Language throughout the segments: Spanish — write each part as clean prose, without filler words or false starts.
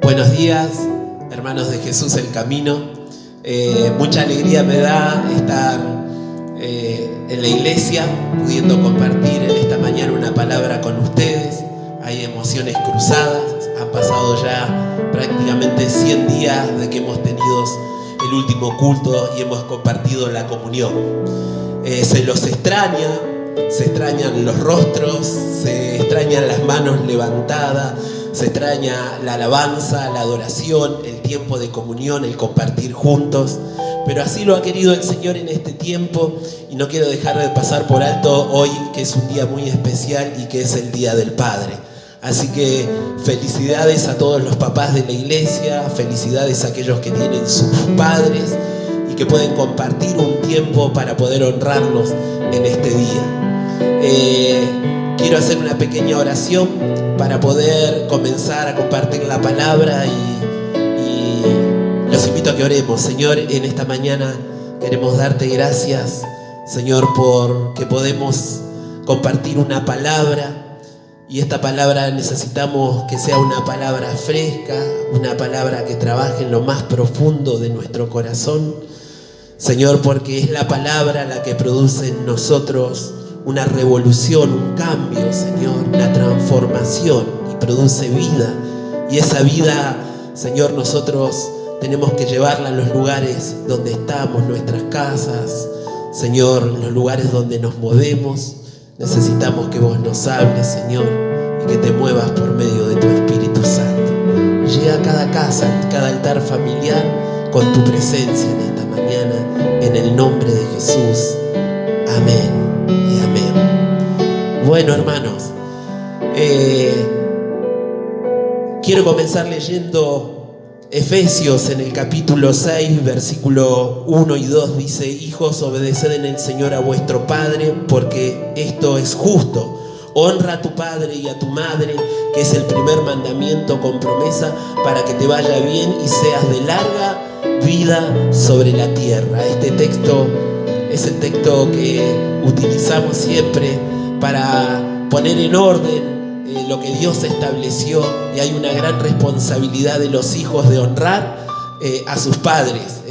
Buenos días, hermanos de Jesús el Camino. Mucha alegría me da estar en la iglesia, pudiendo compartir en esta mañana una palabra con ustedes. Hay emociones cruzadas, han pasado ya prácticamente 100 días de que hemos tenido el último culto y hemos compartido la comunión. Se los extraña, se extrañan los rostros, se extrañan las manos levantadas, se extraña la alabanza, la adoración, el tiempo de comunión, el compartir juntos. Pero así lo ha querido el Señor en este tiempo y no quiero dejar de pasar por alto hoy, que es un día muy especial y que es el Día del Padre. Así que felicidades a todos los papás de la iglesia, felicidades a aquellos que tienen sus padres y que pueden compartir un tiempo para poder honrarlos en este día. Quiero hacer una pequeña oración para poder comenzar a compartir la palabra y los invito a que oremos. Señor, en esta mañana queremos darte gracias, Señor, porque podemos compartir una palabra. Y esta palabra necesitamos que sea una palabra fresca, una palabra que trabaje en lo más profundo de nuestro corazón. Señor, porque es la palabra la que produce en nosotros una revolución, un cambio, Señor, una transformación y produce vida. Y esa vida, Señor, nosotros tenemos que llevarla a los lugares donde estamos, nuestras casas, Señor, los lugares donde nos movemos. Necesitamos que vos nos hables, Señor, y que te muevas por medio de tu Espíritu Santo. Llega a cada casa, a cada altar familiar con tu presencia en esta mañana, en el nombre de Jesús. Amén y amén. Bueno, hermanos, quiero comenzar leyendo Efesios en el capítulo 6, versículo 1 y 2. Dice: hijos, obedeced en el Señor a vuestro Padre, porque esto es justo. Honra a tu padre y a tu madre, que es el primer mandamiento con promesa, para que te vaya bien y seas de larga vida sobre la tierra. Este texto es el texto que utilizamos siempre para poner en orden lo que Dios estableció, y hay una gran responsabilidad de los hijos de honrar a sus padres.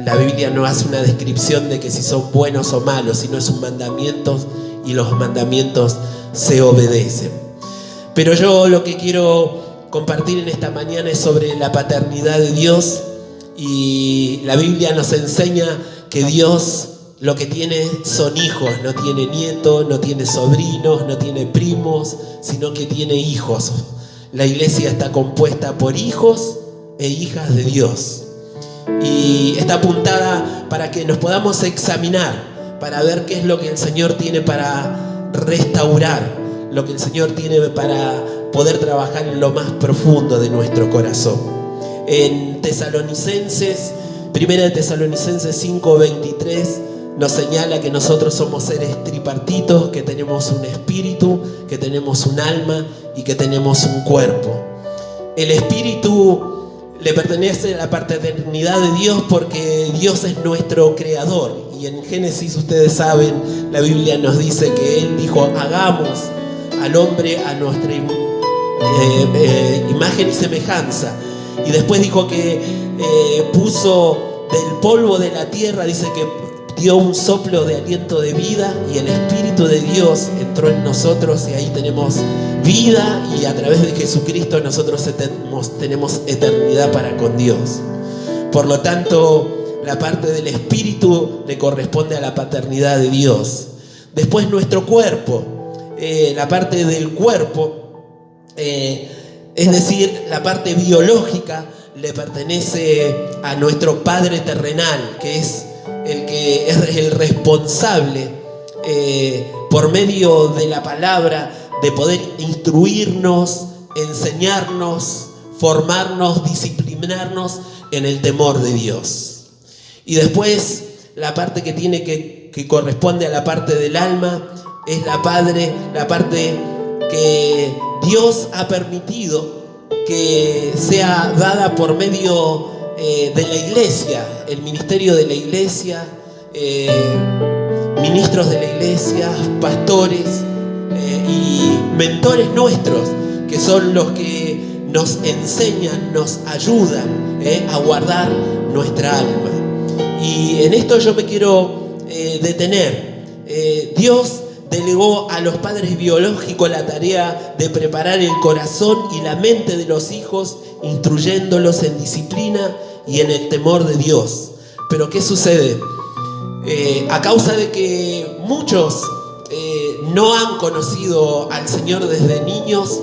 La Biblia no hace una descripción de que si son buenos o malos, sino es un mandamiento y los mandamientos se obedecen. Pero yo lo que quiero compartir en esta mañana es sobre la paternidad de Dios, y la Biblia nos enseña que Dios lo que tiene son hijos, no tiene nietos, no tiene sobrinos, no tiene primos, sino que tiene hijos. La iglesia está compuesta por hijos e hijas de Dios. Y está apuntada para que nos podamos examinar, para ver qué es lo que el Señor tiene para restaurar, lo que el Señor tiene para poder trabajar en lo más profundo de nuestro corazón. En Tesalonicenses, 1 Tesalonicenses 5:23, nos señala que nosotros somos seres tripartitos, que tenemos un espíritu, que tenemos un alma y que tenemos un cuerpo. El espíritu le pertenece a la paternidad de Dios porque Dios es nuestro creador. Y en Génesis, ustedes saben, la Biblia nos dice que Él dijo: hagamos al hombre a nuestra imagen y semejanza. Y después dijo que puso del polvo de la tierra, dice que dio un soplo de aliento de vida, y el Espíritu de Dios entró en nosotros, y ahí tenemos vida, y a través de Jesucristo nosotros tenemos eternidad para con Dios. Por lo tanto, la parte del Espíritu le corresponde a la paternidad de Dios. Después nuestro cuerpo, la parte del cuerpo, es decir, la parte biológica, le pertenece a nuestro Padre terrenal, que es el que es el responsable, por medio de la palabra, de poder instruirnos, enseñarnos, formarnos, disciplinarnos en el temor de Dios. Y después la parte que corresponde a la parte del alma es la parte que Dios ha permitido que sea dada por medio de la iglesia, el ministerio de la iglesia, ministros de la iglesia, pastores y mentores nuestros, que son los que nos enseñan, nos ayudan a guardar nuestra alma. Y en esto yo me quiero detener. Dios delegó a los padres biológicos la tarea de preparar el corazón y la mente de los hijos, instruyéndolos en disciplina y en el temor de Dios. Pero ¿qué sucede? A causa de que muchos no han conocido al Señor desde niños,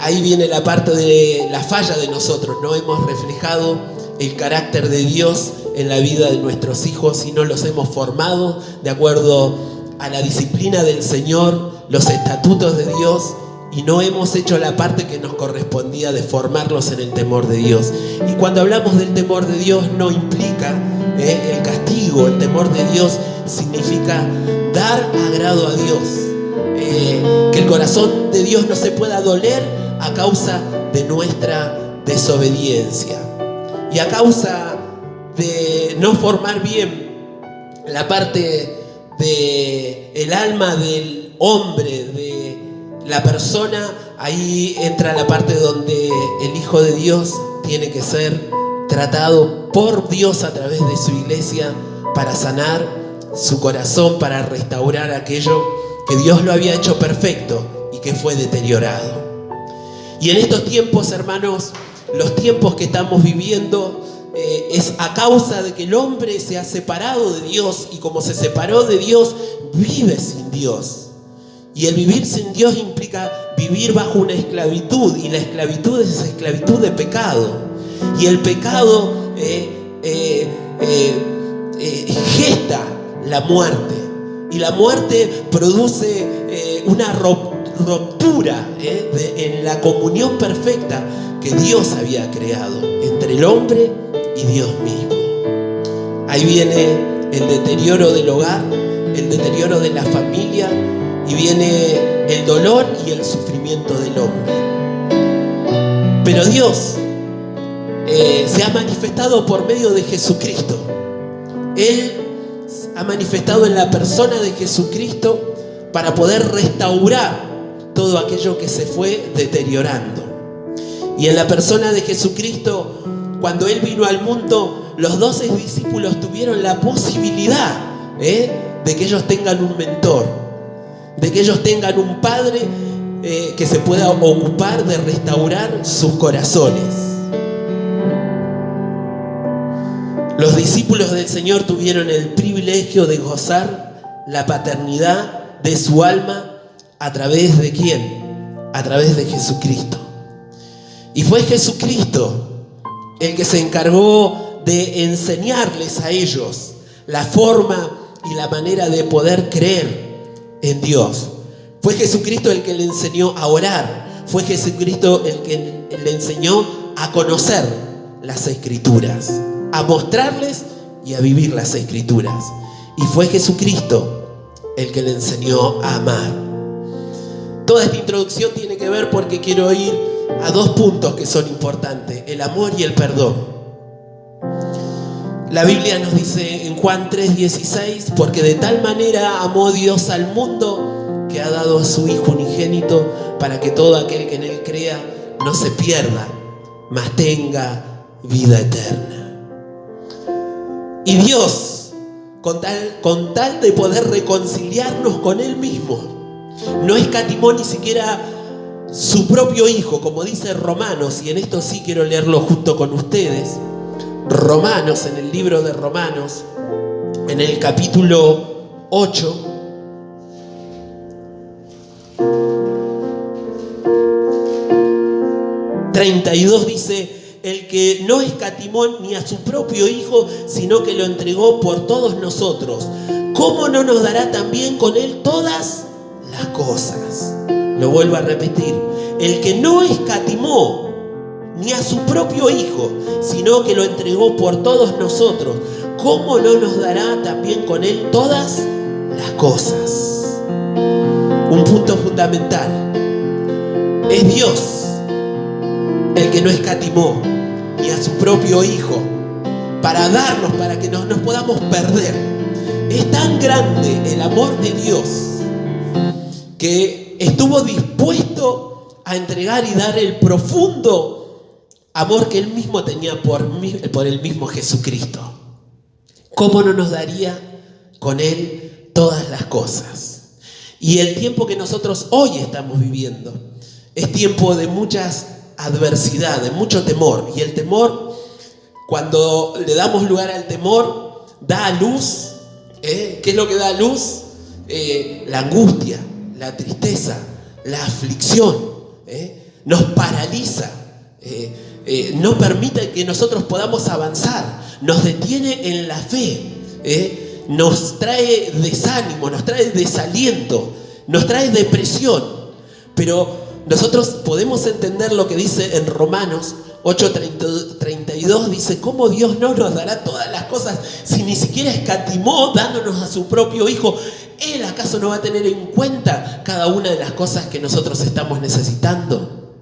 ahí viene la parte de la falla de nosotros. No hemos reflejado el carácter de Dios en la vida de nuestros hijos y no los hemos formado de acuerdo a la disciplina del Señor, los estatutos de Dios, y no hemos hecho la parte que nos correspondía de formarlos en el temor de Dios. Y cuando hablamos del temor de Dios no implica el castigo. El temor de Dios significa dar agrado a Dios, que el corazón de Dios no se pueda doler a causa de nuestra desobediencia y a causa de no formar bien la parte del alma del hombre, de la persona. Ahí entra la parte donde el Hijo de Dios tiene que ser tratado por Dios a través de su iglesia para sanar su corazón, para restaurar aquello que Dios lo había hecho perfecto y que fue deteriorado. Y en estos tiempos, hermanos, los tiempos que estamos viviendo, es a causa de que el hombre se ha separado de Dios, y como se separó de Dios, vive sin Dios. Y el vivir sin Dios implica vivir bajo una esclavitud, y la esclavitud es esclavitud de pecado. Y el pecado gesta la muerte, y la muerte produce una ruptura en la comunión perfecta que Dios había creado entre el hombre y Dios mismo. Ahí viene el deterioro del hogar, el deterioro de la familia, y viene el dolor y el sufrimiento del hombre. Pero Dios se ha manifestado por medio de Jesucristo. Él ha manifestado en la persona de Jesucristo para poder restaurar todo aquello que se fue deteriorando. Y en la persona de Jesucristo, cuando Él vino al mundo, los 12 discípulos tuvieron la posibilidad de que ellos tengan un mentor, de que ellos tengan un padre que se pueda ocupar de restaurar sus corazones. Los discípulos del Señor tuvieron el privilegio de gozar la paternidad de su alma a través de ¿quién? A través de Jesucristo. Y fue Jesucristo el que se encargó de enseñarles a ellos la forma y la manera de poder creer en Dios. Fue Jesucristo el que le enseñó a orar. Fue Jesucristo el que le enseñó a conocer las Escrituras, a mostrarles y a vivir las Escrituras. Y fue Jesucristo el que le enseñó a amar. Toda esta introducción tiene que ver porque quiero ir a dos puntos que son importantes: el amor y el perdón. La Biblia nos dice en Juan 3:16: porque de tal manera amó Dios al mundo que ha dado a su Hijo unigénito, para que todo aquel que en Él crea no se pierda, mas tenga vida eterna. Y Dios, con tal de poder reconciliarnos con Él mismo, no escatimó ni siquiera su propio Hijo, como dice Romanos, y en esto sí quiero leerlo junto con ustedes. Romanos, en el libro de Romanos, en el capítulo 8, (32) dice: el que no escatimó ni a su propio Hijo, sino que lo entregó por todos nosotros, ¿cómo no nos dará también con Él todas las cosas? Lo vuelvo a repetir: el que no escatimó ni a su propio Hijo, sino que lo entregó por todos nosotros, ¿cómo no nos dará también con Él todas las cosas? Un punto fundamental: es Dios el que no escatimó ni a su propio Hijo para darnos, para que no nos podamos perder. Es tan grande el amor de Dios que estuvo dispuesto a entregar y dar el profundo amor que Él mismo tenía por el mismo Jesucristo. ¿Cómo no nos daría con Él todas las cosas? Y el tiempo que nosotros hoy estamos viviendo es tiempo de muchas adversidades, mucho temor. Y el temor, cuando le damos lugar al temor, da a luz. ¿Qué es lo que da a luz? La angustia, la tristeza, la aflicción. Nos paraliza, no permite que nosotros podamos avanzar, nos detiene en la fe, nos trae desánimo, nos trae desaliento, nos trae depresión. Pero nosotros podemos entender lo que dice en Romanos 8:32, dice: ¿cómo Dios no nos dará todas las cosas si ni siquiera escatimó dándonos a su propio Hijo? ¿Él acaso no va a tener en cuenta cada una de las cosas que nosotros estamos necesitando?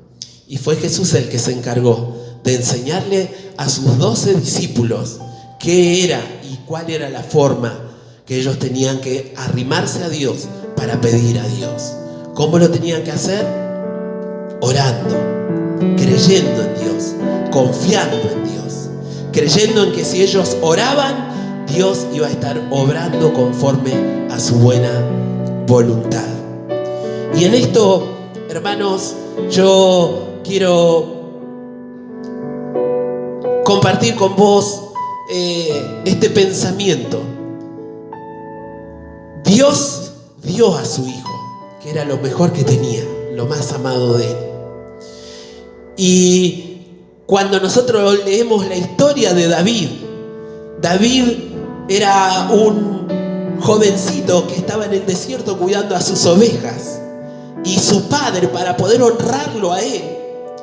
Y fue Jesús el que se encargó de enseñarle a sus 12 discípulos qué era y cuál era la forma que ellos tenían que arrimarse a Dios para pedir a Dios. ¿Cómo lo tenían que hacer? Orando, creyendo en Dios, confiando en Dios, creyendo en que si ellos oraban, Dios iba a estar obrando conforme a su buena voluntad. Y en esto, hermanos, yo quiero compartir con vos este pensamiento. Dios dio a su Hijo, que era lo mejor que tenía, lo más amado de Él. Y cuando nosotros leemos la historia de David, David era un jovencito que estaba en el desierto cuidando a sus ovejas. Y su padre, para poder honrarlo a él,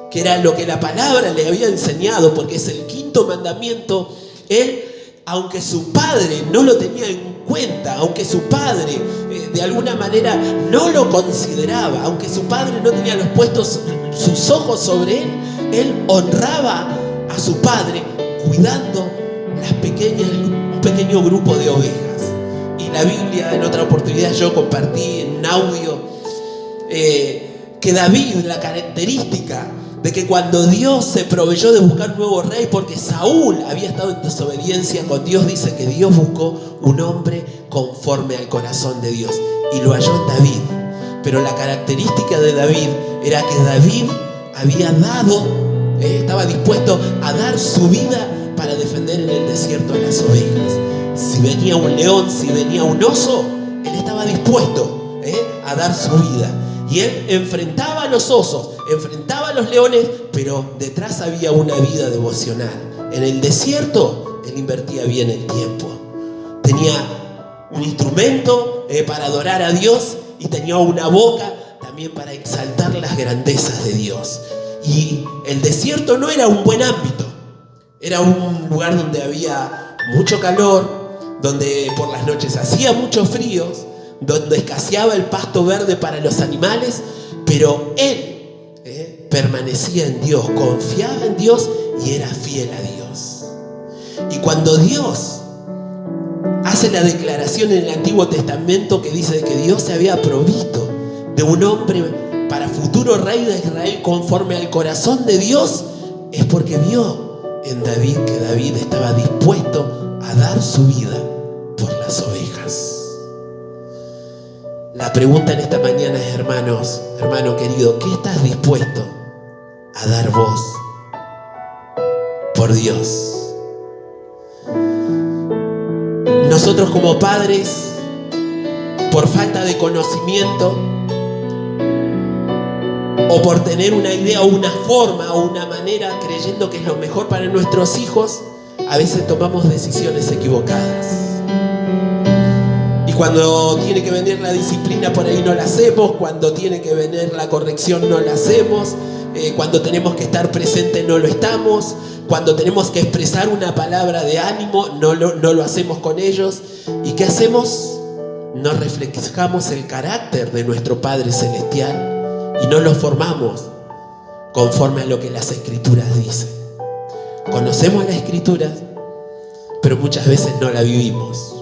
que era lo que la palabra le había enseñado, porque es el quinto mandamiento, él, aunque su padre no lo tenía en cuenta, aunque su padre de alguna manera no lo consideraba, aunque su padre no tenía los puestos sus ojos sobre él, él honraba a su padre cuidando un pequeño grupo de ovejas. Y la Biblia, en otra oportunidad yo compartí en un audio que David, la característica de que cuando Dios se proveyó de buscar un nuevo rey, porque Saúl había estado en desobediencia con Dios, dice que Dios buscó un hombre conforme al corazón de Dios y lo halló en David. Pero la característica de David era que David había estaba dispuesto a dar su vida para defender en el desierto a las ovejas. Si venía un león, si venía un oso, él estaba dispuesto a dar su vida. Y él enfrentaba a los osos, enfrentaba a los leones, pero detrás había una vida devocional. En el desierto, él invertía bien el tiempo. Tenía un instrumento para adorar a Dios y tenía una boca también para exaltar las grandezas de Dios. Y el desierto no era un buen ámbito. Era un lugar donde había mucho calor, donde por las noches hacía mucho frío, donde escaseaba el pasto verde para los animales, pero él permanecía en Dios, confiaba en Dios y era fiel a Dios. Y cuando Dios hace la declaración en el Antiguo Testamento que dice que Dios se había provisto de un hombre para futuro rey de Israel conforme al corazón de Dios, es porque vio en David que David estaba dispuesto a dar su vida por las ovejas. La pregunta en esta mañana es, hermano querido, ¿qué estás dispuesto a dar vos por Dios? Nosotros como padres, por falta de conocimiento o por tener una idea o una forma o una manera creyendo que es lo mejor para nuestros hijos, a veces tomamos decisiones equivocadas. Cuando tiene que venir la disciplina, por ahí no la hacemos. Cuando tiene que venir la corrección, no la hacemos. Cuando tenemos que estar presente, no lo estamos. Cuando tenemos que expresar una palabra de ánimo, no lo hacemos con ellos. ¿Y qué hacemos? No reflejamos el carácter de nuestro Padre Celestial y no lo formamos conforme a lo que las Escrituras dicen. Conocemos las Escrituras, pero muchas veces no la vivimos.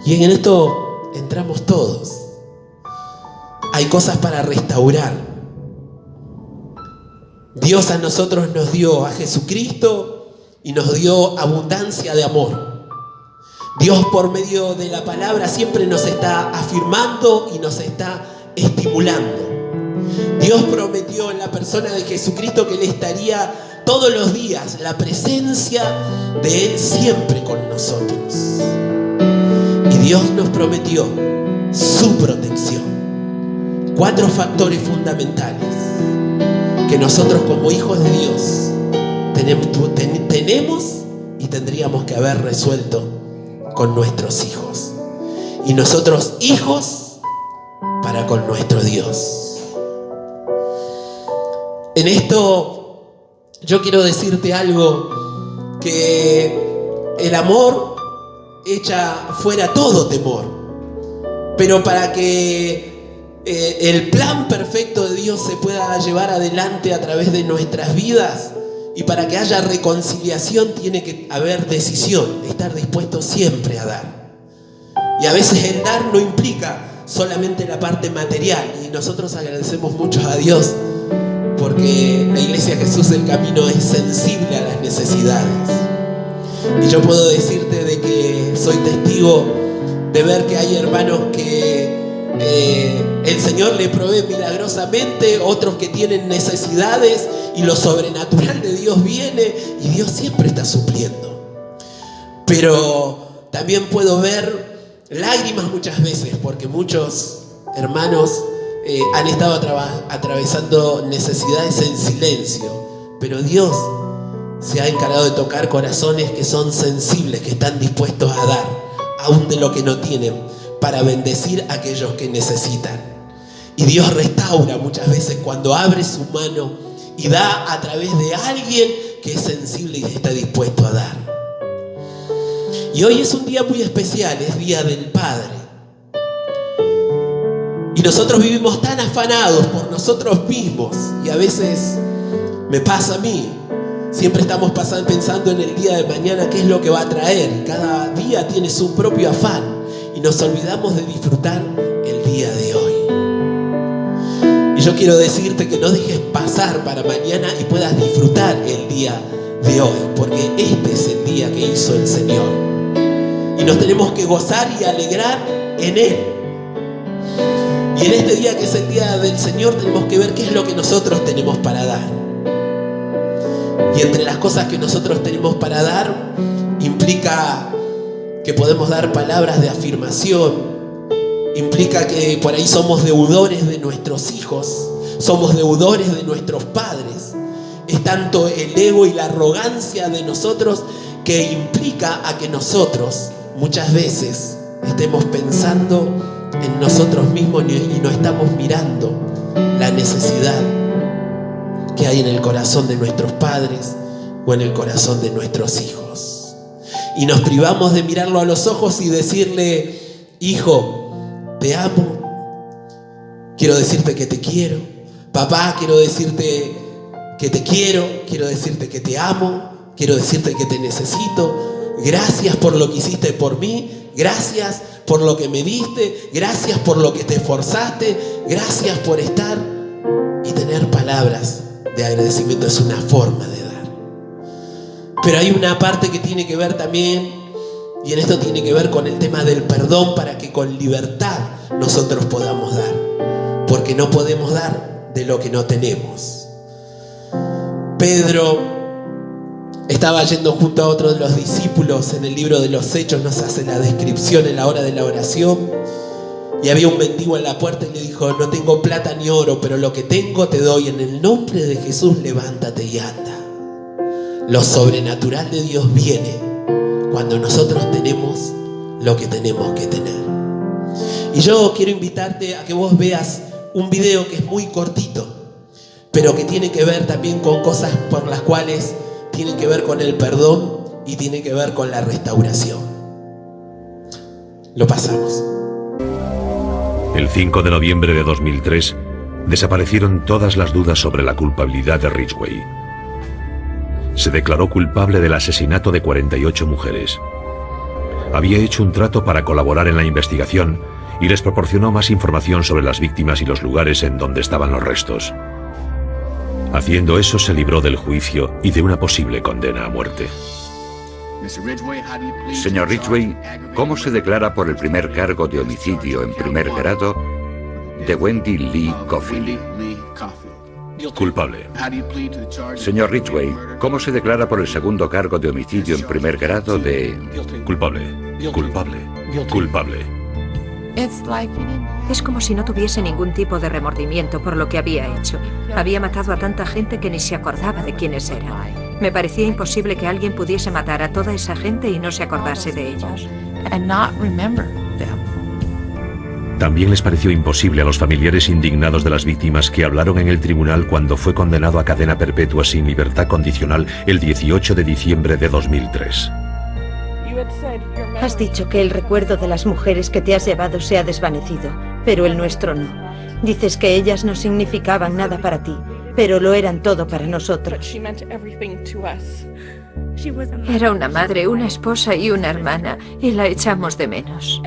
Y en esto entramos todos. Hay cosas para restaurar. Dios a nosotros nos dio a Jesucristo y nos dio abundancia de amor. Dios por medio de la palabra siempre nos está afirmando y nos está estimulando. Dios prometió en la persona de Jesucristo que Él estaría todos los días, la presencia de Él siempre con nosotros. Y Dios nos prometió su protección. 4 factores fundamentales que nosotros como hijos de Dios tenemos y tendríamos que haber resuelto con nuestros hijos. Y nosotros hijos para con nuestro Dios. En esto yo quiero decirte algo, que el amor echa fuera todo temor. Pero para que el plan perfecto de Dios se pueda llevar adelante a través de nuestras vidas y para que haya reconciliación tiene que haber decisión, estar dispuesto siempre a dar. Y a veces el dar no implica solamente la parte material, y nosotros agradecemos mucho a Dios porque la Iglesia Jesús del Camino es sensible a las necesidades. Y yo puedo decirte de que soy testigo de ver que hay hermanos que el Señor le provee milagrosamente, otros que tienen necesidades y lo sobrenatural de Dios viene y Dios siempre está supliendo. Pero también puedo ver lágrimas muchas veces porque muchos hermanos han estado atravesando necesidades en silencio, pero Dios se ha encargado de tocar corazones que son sensibles, que están dispuestos a dar aún de lo que no tienen, para bendecir a aquellos que necesitan. Y Dios restaura muchas veces cuando abre su mano y da a través de alguien que es sensible y está dispuesto a dar. Y hoy es un día muy especial, es Día del Padre. Y nosotros vivimos tan afanados por nosotros mismos, y a veces me pasa a mí, siempre estamos pensando en el día de mañana, qué es lo que va a traer. Cada día tiene su propio afán. Y nos olvidamos de disfrutar el día de hoy. Y yo quiero decirte que no dejes pasar para mañana y puedas disfrutar el día de hoy, porque este es el día que hizo el Señor. Y nos tenemos que gozar y alegrar en Él. Y en este día que es el día del Señor tenemos que ver qué es lo que nosotros tenemos para dar. Y entre las cosas que nosotros tenemos para dar implica que podemos dar palabras de afirmación, implica que por ahí somos deudores de nuestros hijos, somos deudores de nuestros padres. Es tanto el ego y la arrogancia de nosotros que implica a que nosotros muchas veces estemos pensando en nosotros mismos y no estamos mirando la necesidad que hay en el corazón de nuestros padres o en el corazón de nuestros hijos. Y nos privamos de mirarlo a los ojos y decirle: hijo, te amo, quiero decirte que te quiero. Papá, quiero decirte que te quiero decirte que te amo, quiero decirte que te necesito. Gracias por lo que hiciste por mí, gracias por lo que me diste, gracias por lo que te esforzaste, gracias por estar. Y tener palabras de agradecimiento es una forma de dar. Pero hay una parte que tiene que ver también, y en esto tiene que ver con el tema del perdón, para que con libertad nosotros podamos dar, porque no podemos dar de lo que no tenemos. Pedro estaba yendo junto a otro de los discípulos. En el libro de los Hechos nos hace la descripción en la hora de la oración, y había un mendigo en la puerta y le dijo: no tengo plata ni oro, pero lo que tengo te doy. En el nombre de Jesús, levántate y anda. Lo sobrenatural de Dios viene cuando nosotros tenemos lo que tenemos que tener. Y yo quiero invitarte a que vos veas un video que es muy cortito, pero que tiene que ver también con cosas por las cuales tienen que ver con el perdón y tiene que ver con la restauración. Lo pasamos. El 5 de noviembre de 2003 desaparecieron todas las dudas sobre la culpabilidad de Ridgway. Se declaró culpable del asesinato de 48 mujeres. Había hecho un trato para colaborar en la investigación y les proporcionó más información sobre las víctimas y los lugares en donde estaban los restos. Haciendo eso se libró del juicio y de una posible condena a muerte. Señor Ridgway, ¿cómo se declara por el primer cargo de homicidio en primer grado de Wendy Lee Caulfield? Culpable. Señor Ridgway, ¿cómo se declara por el segundo cargo de homicidio en primer grado de... Culpable. Culpable. Culpable. Es como si no tuviese ningún tipo de remordimiento por lo que había hecho. Había matado a tanta gente que ni se acordaba de quiénes eran. Me parecía imposible que alguien pudiese matar a toda esa gente y no se acordase de ellos. También les pareció imposible a los familiares indignados de las víctimas que hablaron en el tribunal cuando fue condenado a cadena perpetua sin libertad condicional el 18 de diciembre de 2003. Has dicho que el recuerdo de las mujeres que te has llevado se ha desvanecido, pero el nuestro no. Dices que ellas no significaban nada para ti, pero lo eran todo para nosotros. Era una madre, una esposa y una hermana, y la echamos de menos.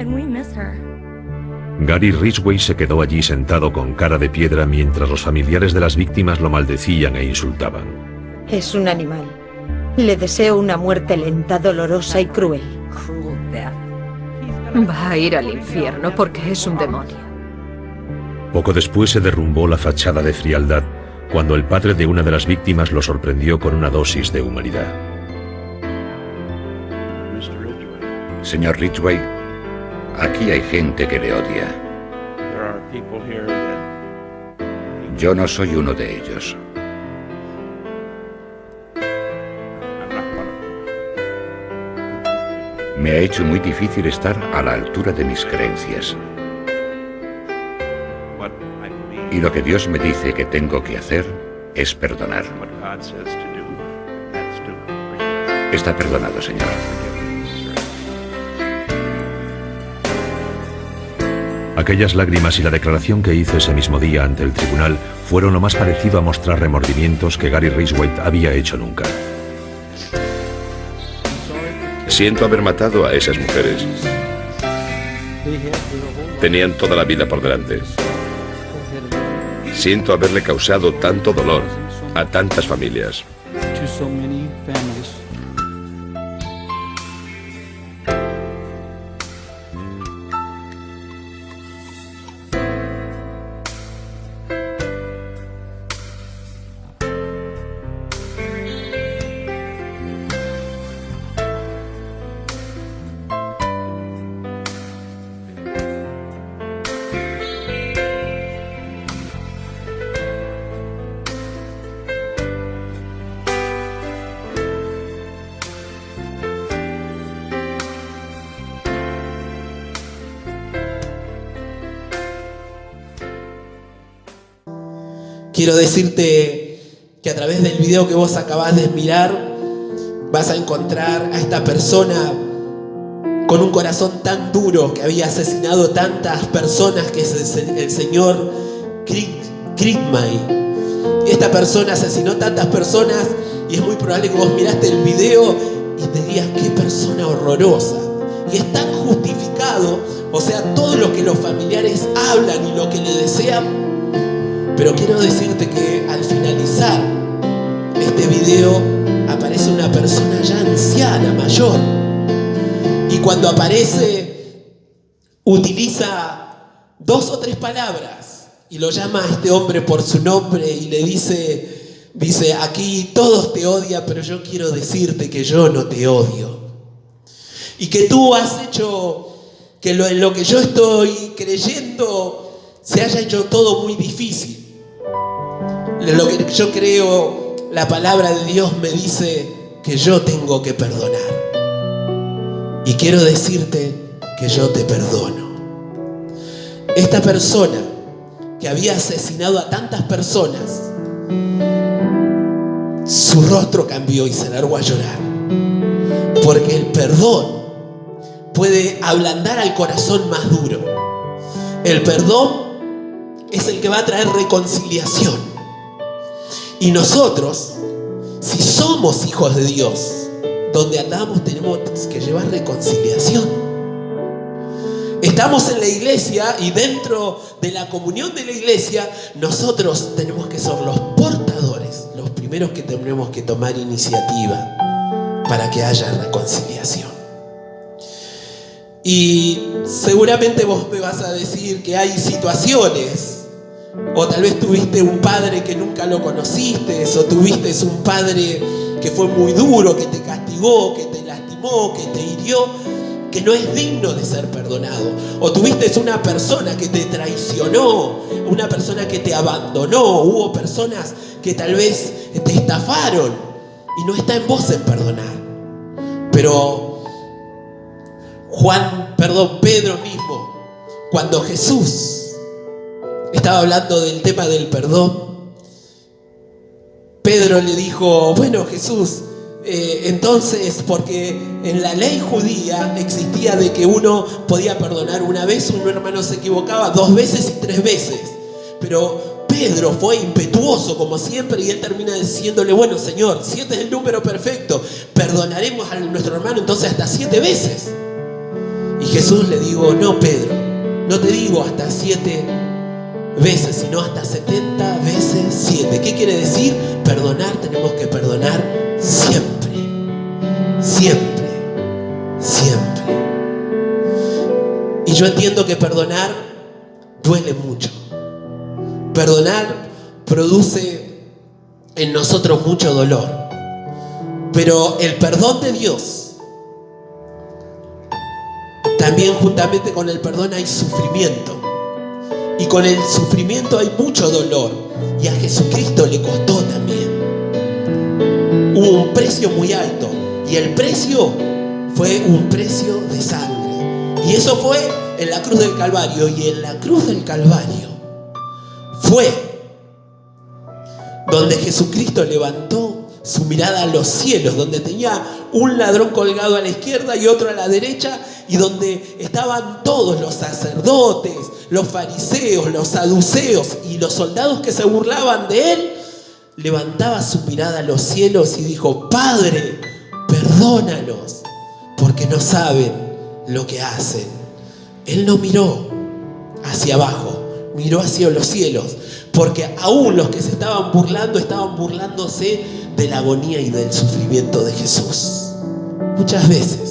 Gary Ridgway se quedó allí sentado con cara de piedra mientras los familiares de las víctimas lo maldecían e insultaban. Es un animal. Le deseo una muerte lenta, dolorosa y cruel. Va a ir al infierno porque es un demonio. Poco después se derrumbó la fachada de frialdad cuando el padre de una de las víctimas lo sorprendió con una dosis de humanidad. Señor Ridgway, aquí hay gente que le odia. Yo no soy uno de ellos. Me ha hecho muy difícil estar a la altura de mis creencias. Y lo que Dios me dice que tengo que hacer es perdonar. Está perdonado, señor. Aquellas lágrimas y la declaración que hizo ese mismo día ante el tribunal fueron lo más parecido a mostrar remordimientos que Gary Ridgway había hecho nunca. Siento haber matado a esas mujeres. Tenían toda la vida por delante. Siento haberle causado tanto dolor a tantas familias. Quiero decirte que a través del video que vos acabás de mirar vas a encontrar a esta persona con un corazón tan duro que había asesinado tantas personas, que es el señor Ridgway. Y esta persona asesinó tantas personas y es muy probable que vos miraste el video y te digas qué persona horrorosa. Y es tan justificado, o sea, todo lo que los familiares hablan y lo que le desean. Pero quiero decirte que al finalizar este video aparece una persona ya anciana, mayor. Y cuando aparece, utiliza 2 o 3 palabras y lo llama a este hombre por su nombre y le dice, aquí todos te odian, pero yo quiero decirte que yo no te odio. Y que tú has hecho que en lo que yo estoy creyendo se haya hecho todo muy difícil. Lo que yo creo, la palabra de Dios me dice que yo tengo que perdonar. Y quiero decirte que yo te perdono. Esta persona que había asesinado a tantas personas, su rostro cambió y se largó a llorar. Porque el perdón puede ablandar al corazón más duro. El perdón es el que va a traer reconciliación. Y nosotros, si somos hijos de Dios, donde andamos tenemos que llevar reconciliación. Estamos en la iglesia y dentro de la comunión de la iglesia, nosotros tenemos que ser los portadores primeros que tenemos que tomar iniciativa para que haya reconciliación. Y seguramente vos me vas a decir que hay situaciones, o tal vez tuviste un padre que nunca lo conociste, o tuviste un padre que fue muy duro, que te castigó, que te lastimó, que te hirió, que no es digno de ser perdonado. O tuviste una persona que te traicionó, una persona que te abandonó, hubo personas que tal vez te estafaron y no está en vos en perdonar. Pero Pedro mismo, cuando Jesús estaba hablando del tema del perdón, Pedro le dijo, bueno, Jesús, entonces, porque en la ley judía existía de que uno podía perdonar una vez, un hermano se equivocaba 2 veces y 3 veces. Pero Pedro fue impetuoso como siempre y él termina diciéndole, bueno, Señor, 7 es el número perfecto, perdonaremos a nuestro hermano entonces hasta 7 veces. Y Jesús le dijo, no, Pedro, no te digo hasta 7 veces, sino hasta 70 veces 7. ¿Qué quiere decir? Perdonar, tenemos que perdonar siempre, siempre, siempre. Y yo entiendo que perdonar duele mucho. Perdonar produce en nosotros mucho dolor. Pero el perdón de Dios, también juntamente con el perdón hay sufrimiento. Y con el sufrimiento hay mucho dolor. Y a Jesucristo le costó también. Hubo un precio muy alto. Y el precio fue un precio de sangre. Y eso fue en la cruz del Calvario. Y en la cruz del Calvario fue donde Jesucristo levantó su mirada a los cielos, donde tenía un ladrón colgado a la izquierda y otro a la derecha, y donde estaban todos los sacerdotes, los fariseos, los saduceos y los soldados que se burlaban de él. Levantaba su mirada a los cielos y dijo, Padre, perdónalos, porque no saben lo que hacen. Él no miró hacia abajo, miró hacia los cielos, porque aún los que se estaban burlándose de la agonía y del sufrimiento de Jesús. Muchas veces,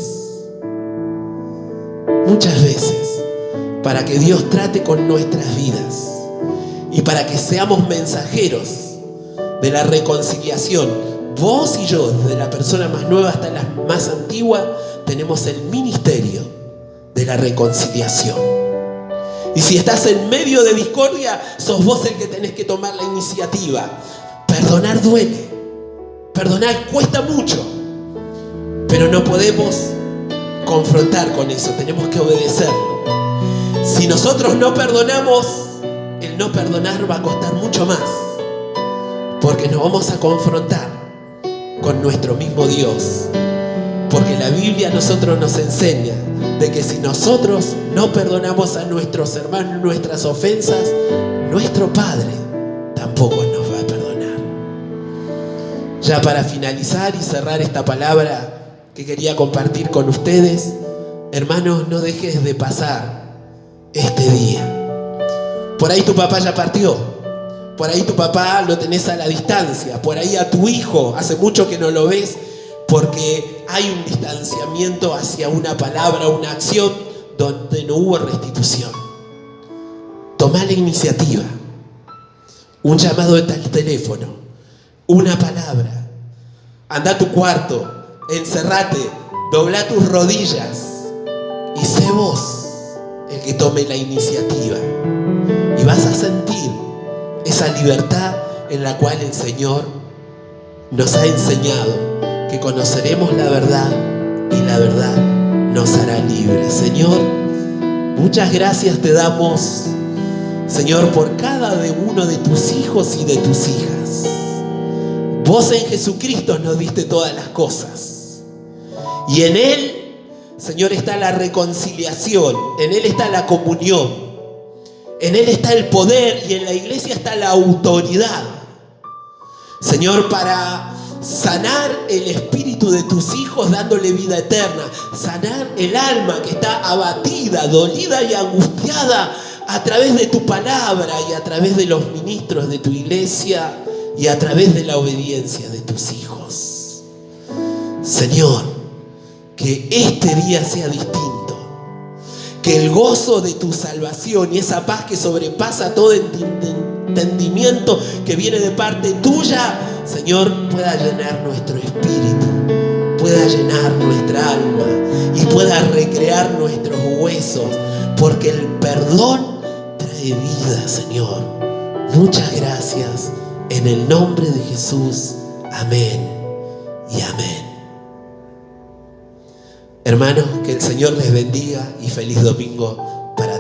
para que Dios trate con nuestras vidas y para que seamos mensajeros de la reconciliación, vos y yo, desde la persona más nueva hasta la más antigua, tenemos el ministerio de la reconciliación. Y si estás en medio de discordia, sos vos el que tenés que tomar la iniciativa. Perdonar duele, perdonar cuesta mucho, pero no podemos confrontar con eso, tenemos que obedecerlo. Si nosotros no perdonamos, el no perdonar va a costar mucho más, porque nos vamos a confrontar con nuestro mismo Dios. Porque la Biblia a nosotros nos enseña de que si nosotros no perdonamos a nuestros hermanos nuestras ofensas, nuestro Padre tampoco nos va a perdonar. Ya para finalizar y cerrar esta palabra que quería compartir con ustedes, hermanos, no dejes de pasar este día. Por ahí tu papá ya partió, por ahí tu papá lo tenés a la distancia, por ahí a tu hijo hace mucho que no lo ves, porque hay un distanciamiento hacia una palabra, una acción donde no hubo restitución. Tomá la iniciativa, un llamado de tal teléfono, una palabra. Anda a tu cuarto, encerrate, dobla tus rodillas y sé vos el que tome la iniciativa. Y vas a sentir esa libertad en la cual el Señor nos ha enseñado que conoceremos la verdad y la verdad nos hará libres. Señor, muchas gracias te damos, Señor, por cada uno de tus hijos y de tus hijas. Vos en Jesucristo nos diste todas las cosas. Y en Él, Señor, está la reconciliación, en Él está la comunión, en Él está el poder y en la iglesia está la autoridad. Señor, para sanar el espíritu de tus hijos dándole vida eterna, sanar el alma que está abatida, dolida y angustiada a través de tu palabra y a través de los ministros de tu iglesia. y a través de la obediencia de tus hijos. Señor, que este día sea distinto, que el gozo de tu salvación y esa paz que sobrepasa todo entendimiento que viene de parte tuya, Señor, pueda llenar nuestro espíritu, pueda llenar nuestra alma y pueda recrear nuestros huesos, porque el perdón trae vida, Señor. Muchas gracias, en el nombre de Jesús. Amén y amén. Hermanos, que el Señor les bendiga y feliz domingo para